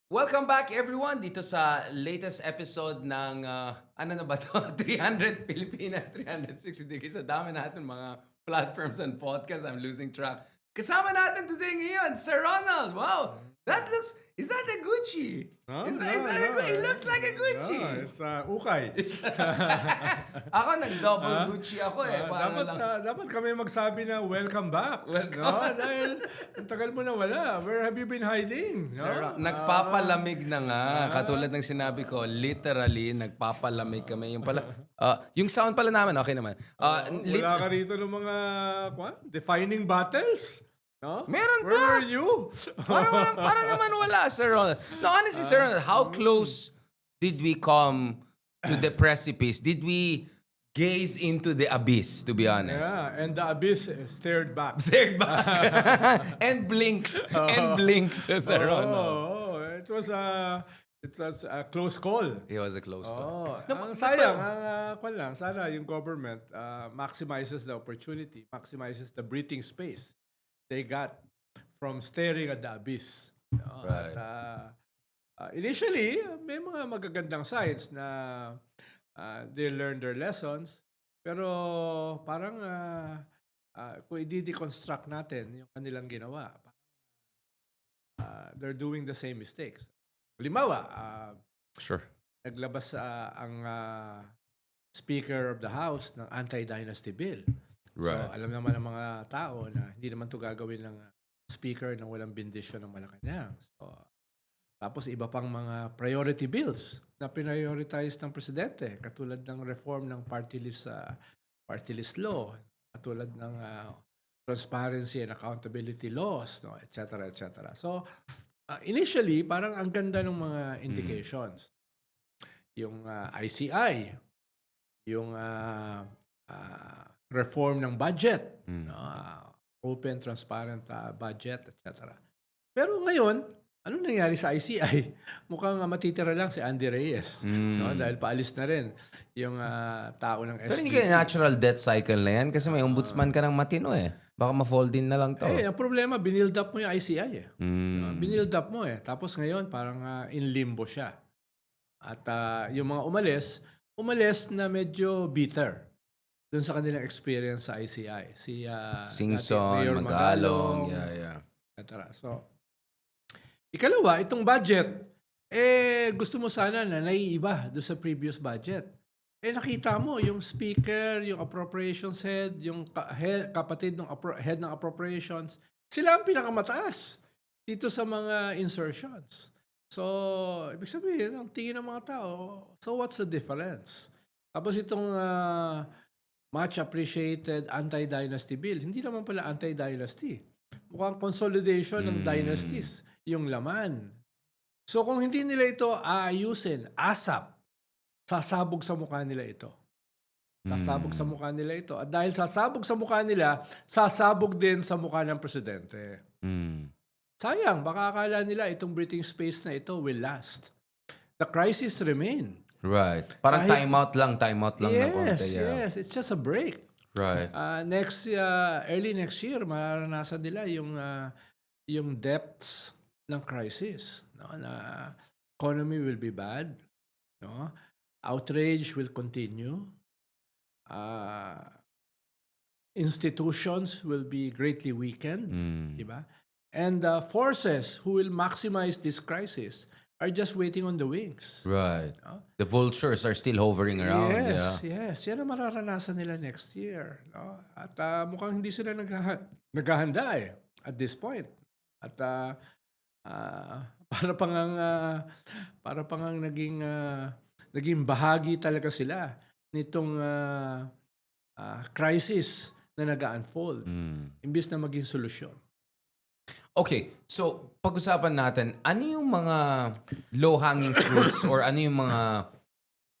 Welcome back everyone dito sa latest episode ng ano na ba to? 300 Pilipinas, 360 degrees. Sa dami natin mga platforms and podcasts. I'm losing track. Kasama natin today ngayon, Sir Ronald. Wow! Is that a Gucci? No, Is no, that a no. Gucci? It looks like a Gucci. No, it's ukay. Ako nag-double Gucci ako para dapat, lang. dapat kami magsabi na welcome back. Welcome. No, dahil ang tagal mo na wala. Where have you been hiding? No? Sir, nagpapalamig na nga. Katulad ng sinabi ko, literally, nagpapalamig kami. Yung pala, yung sound pala namin, okay naman. Wala ka rito ng mga defining battles? No? Meron Where ba? were you? para naman wala, Sir Ronald. No, honestly, Sir Ronald, how close did we come to the precipice? Did we gaze into the abyss, to be honest? Yeah, and the abyss stared back. Stared back. and blinked. And blinked, Sir Ronald. It was a close call. It was a close call. Ang sayang, sana yung government maximizes the opportunity, maximizes the breathing space they got from staring at the abyss. No? Right. At, initially, may mga magagandang signs na they learned their lessons, pero parang kung i-deconstruct natin yung kanilang ginawa, they're doing the same mistakes. Halimbawa, Sure. naglabas ang Speaker of the House ng anti-dynasty bill. So, Right. alam naman ng mga tao na hindi naman to gagawin ng Speaker nang walang bendisyon ng Malacanang. So, tapos iba pang mga priority bills na prioritize ng Presidente, katulad ng reform ng party list law, katulad ng transparency and accountability laws, no, etc. etc. So, initially, parang ang ganda ng mga indications. Yung ICI, yung reform ng budget, open, transparent budget, etc. Pero ngayon, ano nangyari sa ICI? Mukhang matitira lang si Andy Reyes. No? Dahil paalis na rin yung tao ng Pero SG. hindi kaya natural death cycle na yan kasi may ombudsman ka ng matino eh. Baka ma-fold in na lang to. Ang problema, binild up mo yung ICI eh. Mm. Binild up mo eh. Tapos ngayon, parang in limbo siya. At yung mga umalis na medyo bitter dun sa kanilang experience sa ICI. Si Singson, Mayor Magalong, yeah. etc. So, ikalawa, itong budget, gusto mo sana na naiiba doon sa previous budget. Nakita mo, yung speaker, yung appropriations head, yung kapatid ng head ng appropriations, sila ang pinakamataas dito sa mga insertions. So, ibig sabihin, ang tingin ng mga tao, so what's the difference? Tapos itong much appreciated anti-dynasty bill, hindi naman pala anti-dynasty. Mukhang consolidation ng dynasties, yung laman. So kung hindi nila ito aayusin, ASAP, sasabog sa mukha nila ito. Sasabog sa mukha nila ito. At dahil sasabog sa mukha nila, sasabog din sa mukha ng presidente. Sayang, baka akala nila itong breathing space na ito will last. The crisis remain. Right. Parang time out lang ng konti. Yes, it's just a break. Right. Early next year, mararanasan nila yung depths ng crisis. No? Na economy will be bad. No? Outrage will continue. Institutions will be greatly weakened. Diba? And forces who will maximize this crisis are just waiting on the wings. Right. No? The vultures are still hovering around. Yes. Yan ang mararanasan nila next year. No? At mukhang hindi sila naghahanda at this point. At para pang ang naging bahagi talaga sila nitong crisis na nag-unfold. Imbis na maging solusyon. Okay, so pag-usapan natin, ano yung mga low-hanging fruits or ano yung mga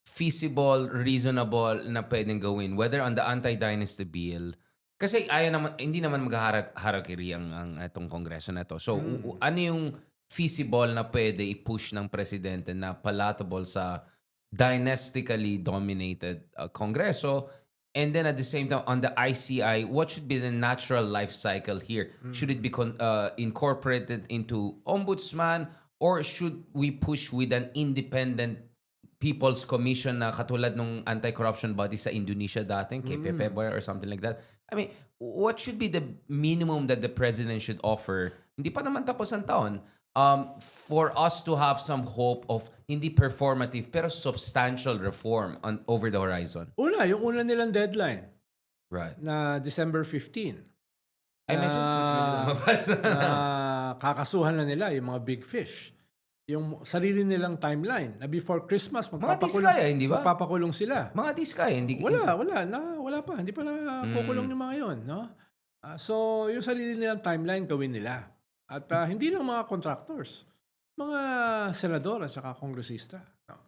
feasible, reasonable na pwedeng gawin, whether on the anti-dynasty bill, kasi hindi naman mag-harakiri ang itong kongreso na to. So, ano yung feasible na pwede i-push ng presidente na palatable sa dynastically dominated kongreso? And then at the same time, on the ICI, what should be the natural life cycle here? Should it be incorporated into ombudsman Or should we push with an independent People's Commission na katulad nung anti-corruption body sa Indonesia dating, KPP or something like that? I mean, what should be the minimum that the president should offer? Hindi pa naman tapos ang taon. For us to have some hope of hindi performative pero substantial reform over the horizon. Yung una nilang deadline Right. na December 15. Ay, medyo lumabas. Kakasuhan na nila yung mga big fish. Yung sarili nilang timeline na before Christmas Mga diskaya, hindi ba? magpapakulong sila. Mga diskaya, hindi. Wala pa. Hindi pa na kukulong yung mga yon, no? So, yung sarili nilang timeline gawin nila. At hindi lang mga contractors, mga senador at saka kongresista. No?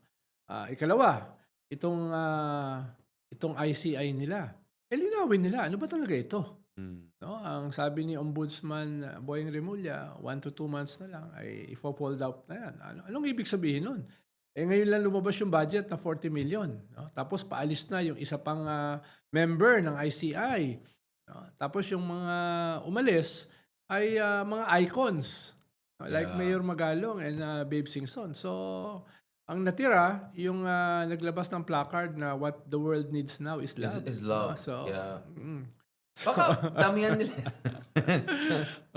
Ikalawa, itong ICI nila. Linawin nila, ano ba talaga ito? No, ang sabi ni Ombudsman Boyeng Remulla, 1 to 2 months na lang ay i-fold out na yan. Anong ibig sabihin nun? Ngayon lang lumabas yung budget na 40 million. No? Tapos paalis na yung isa pang member ng ICI. No? Tapos yung mga umalis ay mga icons. No? Like Mayor Magalong and Babe Singson. So, ang natira, yung naglabas ng placard na what the world needs now is love. Is love. So, yeah. Baka damihan nila.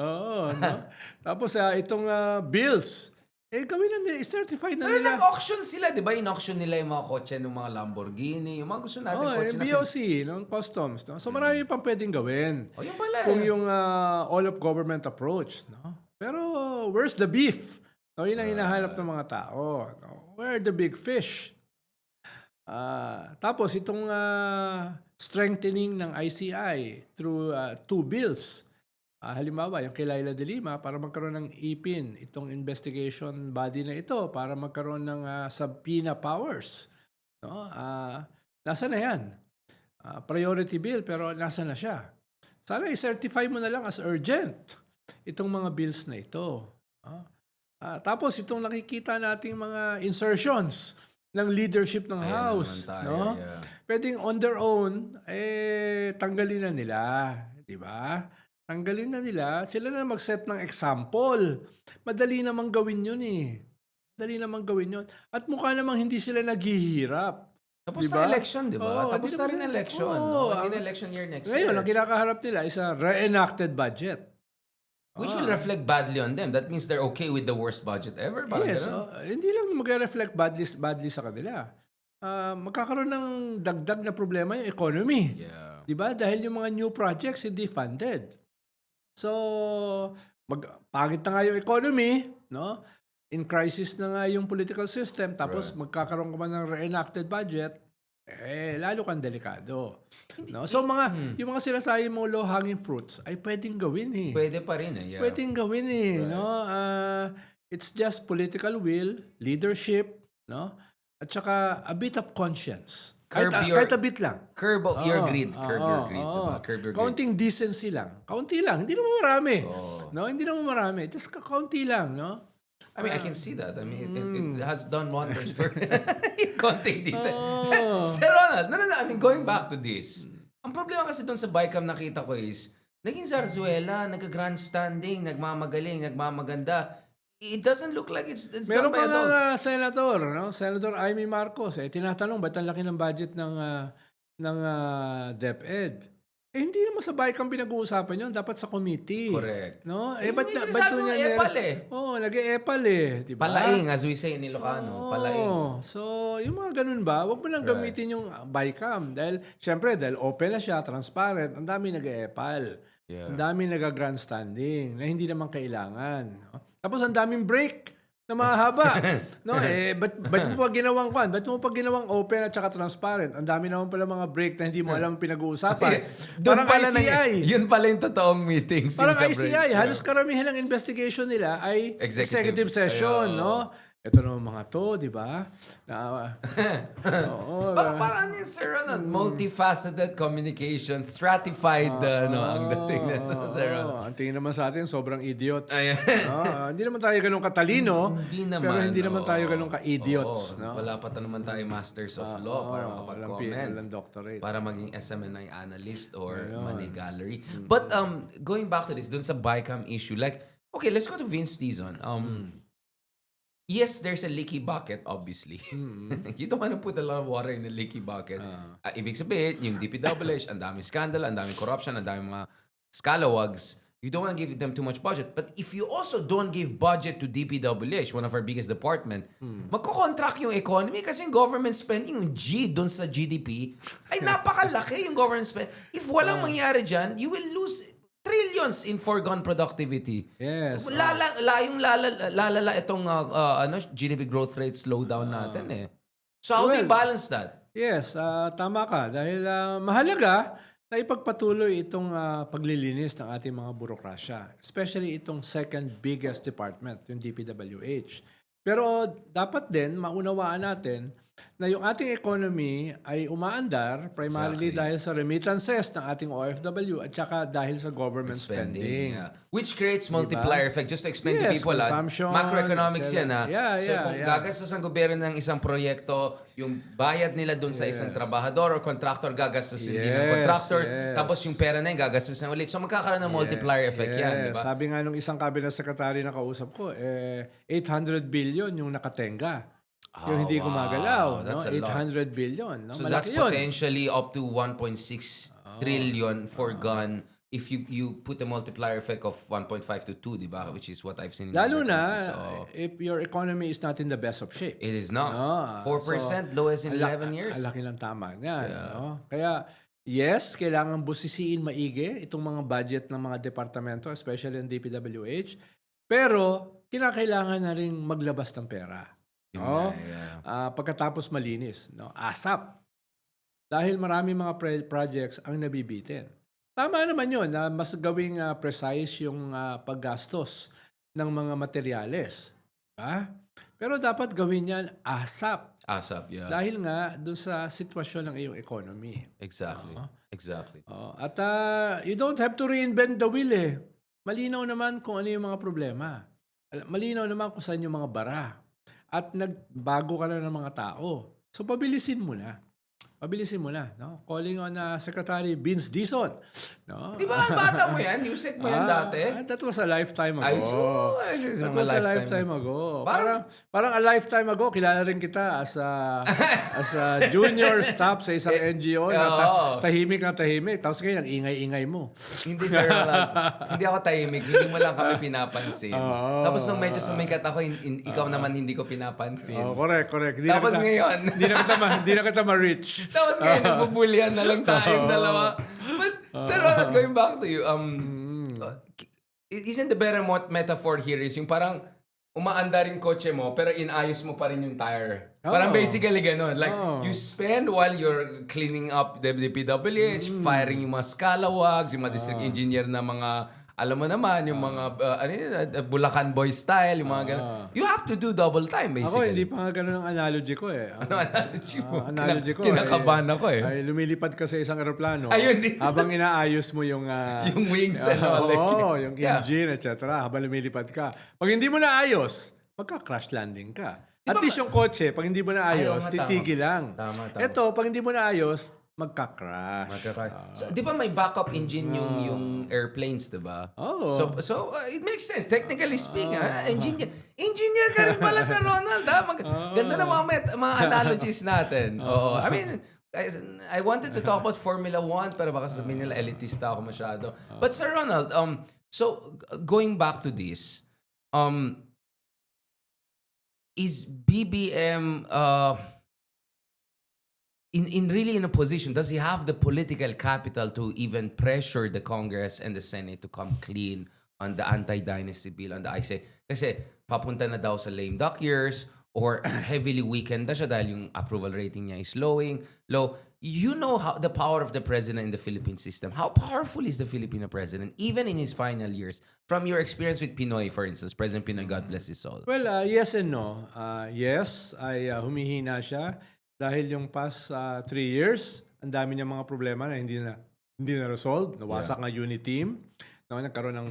Oo, no? Tapos itong bills, gawin na nila, i-certify na Pero nila. nag-auction sila, di ba? In-auction nila yung mga kotse ng mga Lamborghini, yung mga gusto natin kotse Yung BOC, no? Customs. No? So marami pang pwedeng gawin. Yung pala. Kung yung all-of-government approach. No? Pero where's the beef? No, yun ang hinahanap ng mga tao. No? Where are the big fish? Tapos itong strengthening ng ICI through 2 bills. Halimbawa, yung kay Laila de Lima para magkaroon ng IPIN, itong investigation body na ito para magkaroon ng subpoena powers. No? Nasa na yan? Priority bill pero nasa na siya? Sana i-certify mo na lang as urgent itong mga bills na ito. No? Tapos itong nakikita nating mga insertions ng leadership ng House. Tayo, no? Pwedeng on their own, tanggalin na nila. Di ba? Tanggalin na nila. Sila na mag-set ng example. Madali namang gawin yun eh. Madali namang gawin yun. At mukha namang hindi sila naghihirap. Tapos diba? na election, di ba? Tapos na rin election. Hindi na election year next year. Ngayon, ang kinakaharap nila is a re-enacted budget. Which will reflect badly on them. That means they're okay with the worst budget ever. Yes, hindi lang mag-reflect badly sa kanila. Magkakaroon ng dagdag na problema yung economy. Yeah. Diba? Dahil yung mga new projects hindi funded. So, pangit na nga yung economy, no? In crisis na nga yung political system, tapos magkakaroon ka man ng re-enacted budget, lalo kang delikado. No? So yung mga sinasabi mo low-hanging fruits ay pwedeng gawin eh. Pwede pa rin eh. Yeah. Pwedeng gawin eh. No? It's just political will, leadership, no? At saka a bit of conscience. Kahit a bit lang. Curb your greed. Curb your greed. Diba? Curb your greed. Counting decency lang. Kaunti lang. Hindi naman marami. No? Hindi naman marami. Just kaunti lang. No? I mean, I can see that. I mean, it has done wonders for content design. Sir Ronald, no. I mean, going back to this, ang problema kasi doon sa Bicam nakita ko is, naging zarzuela, nagka-grandstanding, nagmamagaling, nagmamaganda. It doesn't look like it's meron done by adults. Meron pa senator, no? Senator Amy Marcos, tinatanong, ba't ang laki ng budget ng DepEd? Hindi naman sa Bicam pinag-uusapan yun. Dapat sa committee. Correct. No? Ba't doon niya epal eh? Nag-e-epal eh. Diba? Palaing, as we say in Ilocano. Palaing. So, yung mga ganun ba, wag mo lang gamitin yung Bicam. Dahil, syempre, dahil open na siya, transparent, ang dami nag-e-epal. Yeah. Ang dami nag-grandstanding na hindi naman kailangan. No? Tapos, ang daming break na mahaba. No, ba't mo pa ginawang kwan? Ba't mo pa ginawang open at saka transparent? Ang dami naman pala mga break na hindi mo alam pinag-uusapan. Parang ICI. Yun pala yung totoong meetings. Parang ICI. Halos karamihan ng investigation nila ay executive session. No? Ito naman mga to, di ba? Parang yun, Sir Ronald. Multifaceted communication, stratified, ang dating na, Sir Ronald. Ang tingin naman sa atin, sobrang idiots. Hindi naman tayo ganun katalino, pero hindi naman tayo ganun ka-idiots. No? Wala pa naman tayo masters of law para makapag-comment. Walang doctorate. Para maging SMNI analyst or money gallery. But going back to this, dun sa Bicam issue, like, okay, let's go to Vince Dizon. yes, there's a leaky bucket, obviously. You don't want to put a lot of water in a leaky bucket. Ibig sabihin, yung DPWH, ang daming scandal, ang daming corruption, ang daming mga scalawags. You don't want to give them too much budget. But if you also don't give budget to DPWH, one of our biggest department, magko-contract yung economy kasi yung government spending, yung G dun sa GDP, ay napakalaki yung government spending. If walang mangyari dyan, you will lose trillions in foregone productivity. Yes. Lalala itong GDP growth rate slowdown natin eh. So how do you Well, balance that? Yes, tama ka. Dahil mahalaga na ipagpatuloy itong paglilinis ng ating mga burokrasya. Especially itong second biggest department, yung DPWH. Pero dapat din maunawaan natin na yung ating economy ay umaandar primarily Exactly. dahil sa remittances ng ating OFW at saka dahil sa government spending. Yeah. Which creates multiplier effect. Just to explain to Yes, people, consumption, macroeconomics etc. yan. Yeah, So yeah, kung yeah. gagastos ang gobyerno ng isang proyekto, yung bayad nila dun sa isang trabahador or contractor, gagastos din ng Yes, contractor. yes. Tapos yung pera na yun, gagastos na ulit. So magkakaroon ng multiplier effect yan. Di ba? Sabi nga nung isang cabinet secretary na kausap ko, 800 billion yung nakatenga. Yung hindi gumagalaw. That's no? a lot. 800 billion. No? So that's Malaki yun. potentially up to 1.6 trillion for gun if you put a multiplier effect of 1.5 to 2, di ba? Which is what I've seen in Lalo other na countries. So if your economy is not in the best of shape. it is not. Ah, 4% lowest in 11 years. Ang laki ng tama niyan. No? Kaya, yes, kailangan busisiin maigi itong mga budget ng mga departamento, especially ng DPWH. Pero, kinakailangan na rin maglabas ng pera. No? Pagkatapos malinis. No? ASAP. Dahil marami mga projects ang nabibitin. Tama naman yun na mas gawing precise yung paggastos ng mga materyales. Diba? Pero dapat gawin yan ASAP. ASAP, yeah. Dahil nga doon sa sitwasyon ng iyong economy. Exactly. Exactly. At you don't have to reinvent the wheel eh. Malinaw naman kung ano yung mga problema. Malinaw naman kung saan yung mga bara. At nagbago ka na ng mga tao. So pabilisin mo na. Pabilisin mo na. No? Calling on Secretary Vince Dizon. No? Di ba, bata mo yan? Usek mo yan dati? That was a lifetime ago. Ay, sure. That was a lifetime ago. Parang a lifetime ago, kilala rin kita as a junior staff sa isang NGO na tahimik na tahimik. Tapos ngayon, ang ingay-ingay mo. Hindi, Sir Ronald. Hindi ako tahimik. Hindi mo lang kami pinapansin. Tapos nung medyo sumikat ako, ikaw naman hindi ko pinapansin. Correct. Tapos ngayon. Hindi na kita ma-reach. Tapos ngayon, nagbubulyan na lang tayong dalawa. But, Sir Ronald, going back to you, isn't the better metaphor here is yung parang umaanda rin kotse mo, pero inayos mo pa rin yung tire. Parang basically ganun. Like, you spend while you're cleaning up the PWH, firing yung mga scalawags, yung mga district engineer na mga, alam mo naman, yung mga Bulacan Boy style, yung mga ganun. You have to do double time, Ako, basically. hindi pa nga ganun ang analogy ko eh. Ano analogy mo? Analogy ko. Kinakabahan ako eh. Ay, lumilipad ka sa isang eroplano. Ayun, di. Habang inaayos mo yung... Yung wings and all. yung engine, etc. Habang lumilipad ka. Pag hindi mo naayos, magka-crash landing ka. At least yung kotse, pag hindi mo naayos, Ay, oo nga, titigil lang. Tama. Ito, pag hindi mo naayos, magka-crash. So, di ba may backup engine yung airplanes, di ba? Oo. So it makes sense. Technically speaking, engineer ka rin pala sa Ronald. Ganda na mga analogies natin. Oo. I mean, I wanted to talk about Formula 1, pero baka sabihin nila elitista ako masyado. But Sir Ronald, so going back to this, is BBM really in a position, does he have the political capital to even pressure the Congress and the Senate to come clean on the anti-dynasty bill, on the ICE? Kasi papunta na daw sa lame duck years or heavily weakened na siya dahil yung approval rating niya is low. You know how the power of the president in the Philippine system. How powerful is the Filipino president, even in his final years? From your experience with Pinoy, for instance, President Pinoy, God bless his soul. Well, yes and no. Yes, ay humihina siya. Dahil yung past 3 years, ang dami niya mga problema na hindi na resolve. Nawasak nga unit team. Nagkaroon ng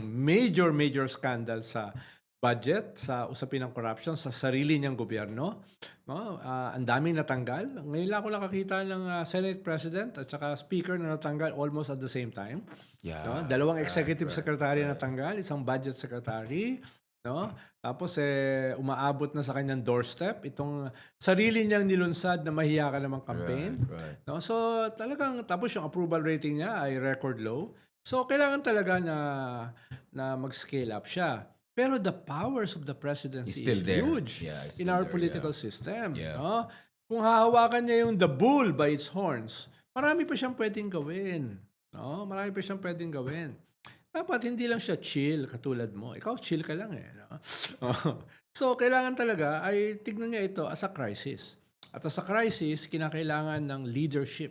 major scandal sa budget, sa usapin ng corruption, sa sarili niyang gobyerno. Ang daming natanggal. Ngayon lang ako nakakita ng Senate President at saka Speaker na natanggal almost at the same time. Yeah. Dalawang executive secretary na natanggal, isang budget secretary. no? Tapos umaabot na sa kanyang doorstep itong sarili niyang nilunsad na mahiya ka namang campaign. Right. No? So talagang tapos yung approval rating niya ay record low. So kailangan talaga na mag-scale up siya. Pero the powers of the presidency It's still is there. huge Yeah, it's in still our there, political system. Yeah. No? Kung hahawakan niya yung the bull by its horns, marami pa siyang pwedeng gawin. No? Marami pa siyang pwedeng gawin. Dapat hindi lang siya chill katulad mo. Ikaw chill ka lang eh. No? So, kailangan talaga ay tignan niya ito as a crisis. At as a crisis, kinakailangan ng leadership.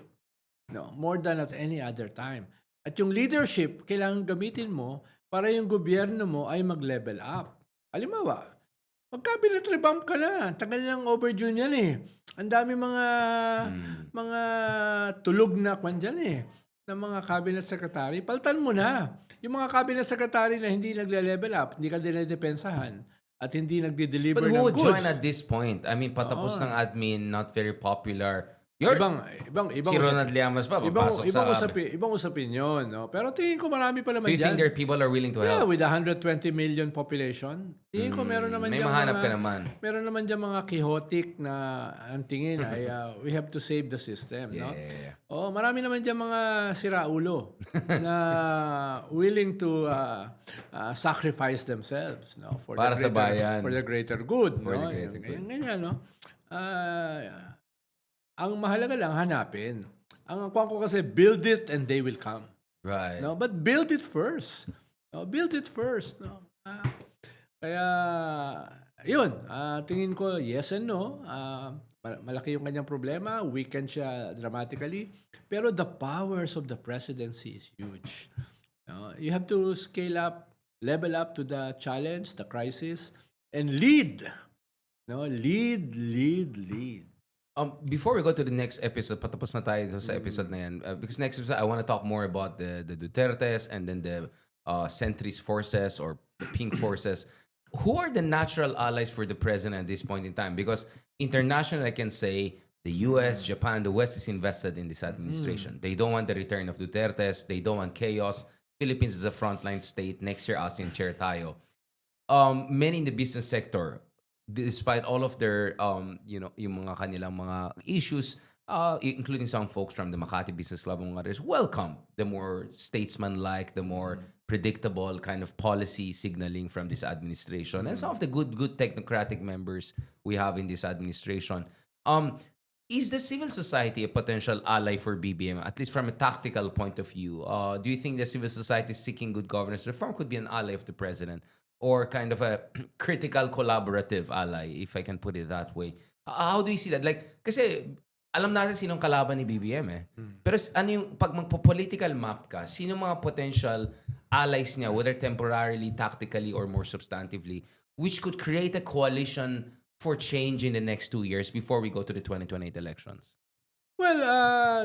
No? More than at any other time. At yung leadership, kailangan gamitin mo para yung gobyerno mo ay mag-level up. Halimbawa, mag-cabinet revamp ka na. Tagal ng overdue niyan eh. Ang dami mga tulog na kwan dyan eh ng mga cabinet secretary, paltan mo na. Yung mga cabinet secretary na hindi nagle-level up, hindi ka dinedepensahan, at hindi nagde-deliver But ng who would goods. join at this point? I mean, patapos ng admin, not very popular. Ibang Si Ronald Llamas pa, papasok sa... ibang usapin yun. No? Pero tingin ko marami pa Do naman you think dyan. there are people are willing to Yeah, help? with 120 million population, tingin ko meron naman May dyan mahanap mga, ka naman. meron naman dyan mga chaotic na ang tingin ay we have to save the system. No? Yeah. Oh, marami naman dyan mga siraulo na willing to sacrifice themselves, no, for Para the sa greater, bayan. for the greater good, For no. the greater good. Ganyan, no. Ang mahalaga lang hanapin. Ang kuwan ko kasi build it and they will come. Right. No, but build it first. No, build it first, no. Kaya yun, tingin ko yes and no. Malaki yung kanyang problema, weaken siya dramatically, pero the powers of the presidency is huge. No, you have to scale up, level up to the challenge, the crisis, and lead. No, lead. Before we go to the next episode, patapos na tayo sa episode na yan. Because next episode, I want to talk more about the Dutertes and then the centrist forces or the pink forces. Who are the natural allies for the president at this point in time? Because international, I can say, the US, Japan, the West is invested in this administration. They don't want the return of Dutertes. They don't want chaos. Philippines is a frontline state. Next year, ASEAN chair tayo. Many in the business sector, despite all of their yung mga kanilang mga issues, including some folks from the Makati Business Club and others, welcome the more statesman-like, the more predictable kind of policy signaling from this administration, and some of the good technocratic members we have in this administration. Is the civil society a potential ally for BBM, at least from a tactical point of view? Do you think the civil society seeking good governance reform could be an ally of the president? Or kind of a critical collaborative ally, if I can put it that way. How do you see that? Like, kasi alam natin sinong kalaban ni BBM eh. Pero ano yung, pag magpo-political map ka, sino mga potential allies niya, whether temporarily, tactically, or more substantively, which could create a coalition for change in the next 2 years before we go to the 2028 elections? Well,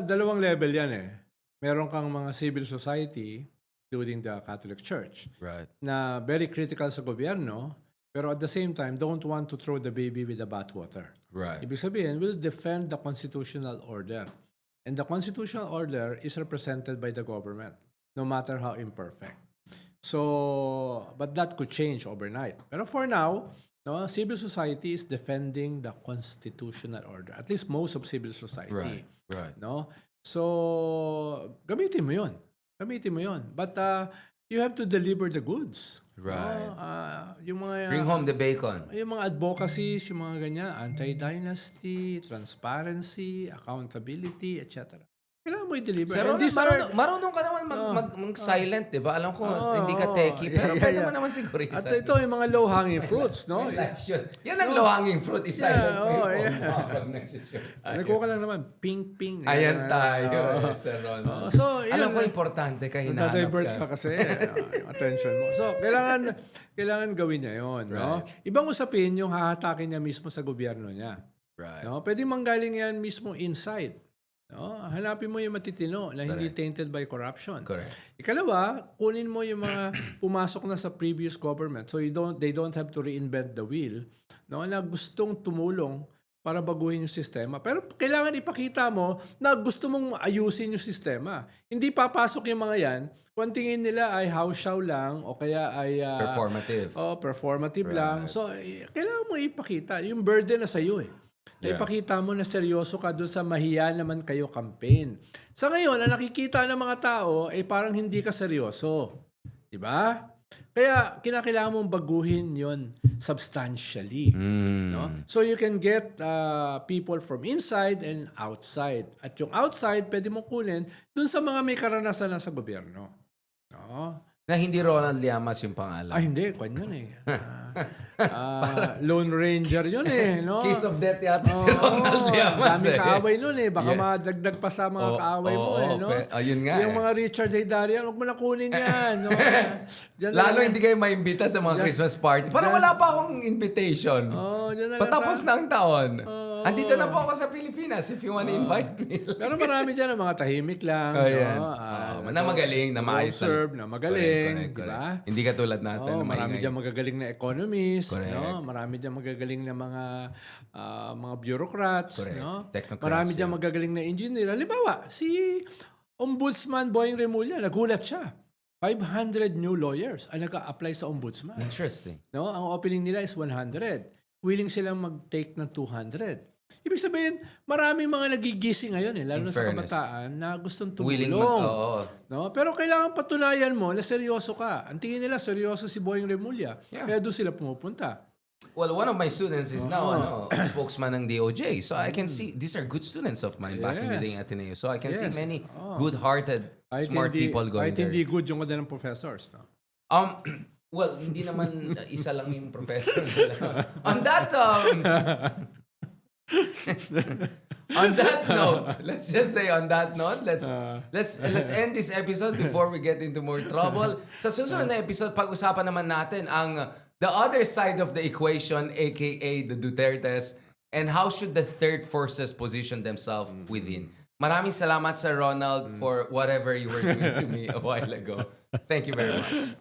dalawang level yan eh. Meron kang mga civil society, including the Catholic Church, Right. na very critical sa gobyerno, pero at the same time, don't want to throw the baby with the bathwater. Right. Ibig sabihin, will defend the constitutional order. And the constitutional order is represented by the government, no matter how imperfect. So, but that could change overnight. Pero for now, no, civil society is defending the constitutional order. At least most of civil society. Right. No? So, gamitin mo yun. But you have to deliver the goods. Right. Yung mga Bring home the bacon. yung mga advocacies, yung mga ganyan, anti-dynasty, transparency, accountability, etc. Kailangan mo i-deliver. Sir And Ronald, these are- marunong ka naman mag-silent, di ba? Alam ko, hindi ka techie, pero pwede mo naman siguro At ito yung mga low-hanging fruits, no? Yan ang low-hanging fruit, is-silent mo Nagkuha ka lang naman, ping-ping. Ayan tayo, Sir Ronald. So, yun, Alam ko, importante ka, hinahanap Nagda-divert ka. ka kasi yung attention mo. So, kailangan gawin niya yun. No? Ibang usapin yung hahatakin niya mismo sa gobyerno niya. Right. No? Pwede manggaling yan mismo inside. No? Hanapin mo yung matitino na hindi tainted by corruption. Correct. Ikalawa, kunin mo yung mga pumasok na sa previous government. So they don't have to reinvent the wheel. No? Na gustong tumulong para baguhin yung sistema. Pero kailangan ipakita mo na gusto mong ayusin yung sistema. Hindi papasok yung mga yan kung ang tingin nila ay house-show lang o kaya ay Performative. performative lang. So, kailangan mo ipakita. Yung burden na sa'yo eh. Na Yeah. ipakita mo na seryoso ka doon sa mahiya naman kayo campaign. Sa ngayon, ang nakikita ng mga tao ay parang hindi ka seryoso. Di ba? Kaya kinakailangan mong baguhin yon substantially. No? So you can get people from inside and outside. At yung outside, pwede mong kunin dun sa mga may karanasan na sa gobyerno. No? Na hindi Ronald Llamas yung pangalan. Hindi. Kwan yun eh. Lone Ranger yun eh. No? Case of death yata si Ronald Llamas. Daming kaaway nun eh. Baka Yeah. madagdag pa sa mga kaaway mo eh. No? Ayun nga Yung eh. mga Richard Haydarian, huwag mo na kunin yan. No? Diyan na Lalo lang- hindi kayo maimbita sa mga Christmas party. Parang wala pa akong invitation. Diyan na lang Patapos sa- na ang taon. Andito na po ako sa Pilipinas if you want to invite me. Pero marami dyan ang mga tahimik lang. Ayan. No? Na magaling, na maayos. Serve, na magaling. Correct. Diba? Hindi katulad natin. na Marami maingay. dyan magagaling na economists. Correct. No? Marami dyan magagaling na mga bureaucrats. Correct. No? Technocrats, Marami dyan yeah. magagaling na engineer. Halimbawa, si Ombudsman Boying Remulla, nagulat siya. 500 new lawyers ang nag-a-apply sa Ombudsman. Interesting. No? Ang opening nila is 100. Willing silang mag-take ng 200. Ibig sabihin, maraming mga nagigising ngayon lalo In na sa fairness. kabataan na gustong tumulong. Willing oo. No? Pero kailangan patunayan mo na seryoso ka. Ang tingin nila, seryoso si Boying Remulla. Yeah. Kaya doon sila pumupunta. Well, one of my students is now spokesman ng DOJ. So I can see, these are good students of mine back in the day in Ateneo. So I can see Yes. many good-hearted, smart people going kahit there. hindi good yung kanilang professors. No? Well, hindi naman isa lang yung professor nila. On that on that note, let's just say on that note, let's end this episode before we get into more trouble. Sa susunod na episode, pag-usapan naman natin ang the other side of the equation, aka the Dutertes, and how should the third forces position themselves within. Maraming salamat sa Ronald for whatever you were doing to me a while ago. Thank you very much.